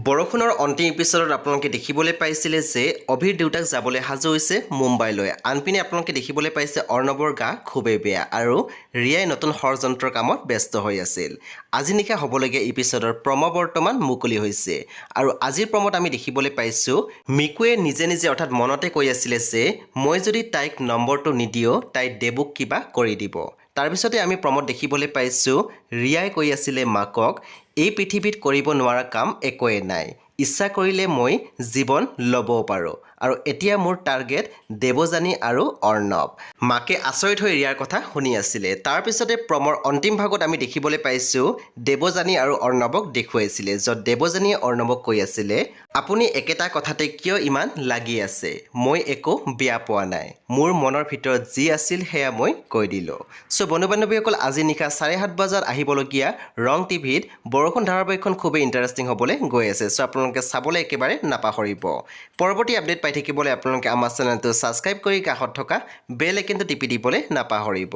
বৰষুণৰ অন্তিম এপিছডত আপোনালোকে দেখিবলৈ পাইছিলে যে অভিৰ দেউতাক যাবলৈ সাজু হৈছে মুম্বাইলৈ। আনপিনে আপোনালোকে দেখিবলৈ পাইছে অৰ্ণৱৰ গা খুবেই বেয়া আৰু ৰিয়াই নতুন ষড়যন্ত্ৰৰ কামত ব্যস্ত হৈ আছিল। আজি নিশা হ'বলগীয়া এপিছডৰ প্ৰম' বৰ্তমান মুকলি হৈছে আৰু আজিৰ প্ৰম'ত আমি দেখিবলৈ পাইছোঁ মিকুৱে নিজে নিজে অৰ্থাৎ মনতে কৈ আছিলে যে মই যদি তাইক নম্বৰটো নিদিওঁ তাই দেৱুক কিবা কৰি দিব। তাৰপিছতে আমি প্ৰম'ত দেখিবলৈ পাইছোঁ ৰিয়াই কৈ আছিলে মাকক এই পৃথিৱীত কৰিব নোৱাৰা কাম একোৱে নাই, ইচ্ছা কৰিলে মই জীৱন ল'বও পাৰোঁ আৰু এতিয়া মোৰ টাৰ্গেট দেৱযানী আৰু অৰ্ণৱ। মাকে আচৰিত হৈ ৰিয়াৰ কথা শুনি আছিলে। তাৰপিছতে প্ৰমৰ অন্তিম ভাগত আমি দেখিবলৈ পাইছোঁ দেৱযানী আৰু অৰ্ণৱক দেখুৱাইছিলে, য'ত দেৱযানীয়ে অৰ্ণৱক কৈ আছিলে আপুনি একেটা কথাতে কিয় ইমান লাগি আছে, মই একো বেয়া পোৱা নাই, মোৰ মনৰ ভিতৰত যি আছিল সেয়া মই কৈ দিলোঁ। চ' বন্ধু বান্ধৱীসকল, আজি নিশা 7:30 বজাত আহিবলগীয়া ৰং টিভিত বৰষুণ ধাৰাবাহিকখন খুবেই ইণ্টাৰেষ্টিং হ'বলৈ গৈ আছে। চ' আপোনালোকে চাবলৈ একেবাৰে নাপাহৰিব। পৰৱৰ্তী আপডেট পাই থাকিবলৈ আপোনালোকে আমাৰ চেনেলটো ছাবস্ক্ৰাইব কৰি কাষত থকা বেল আইকনটো টিপি দিবলৈ নাপাহৰিব।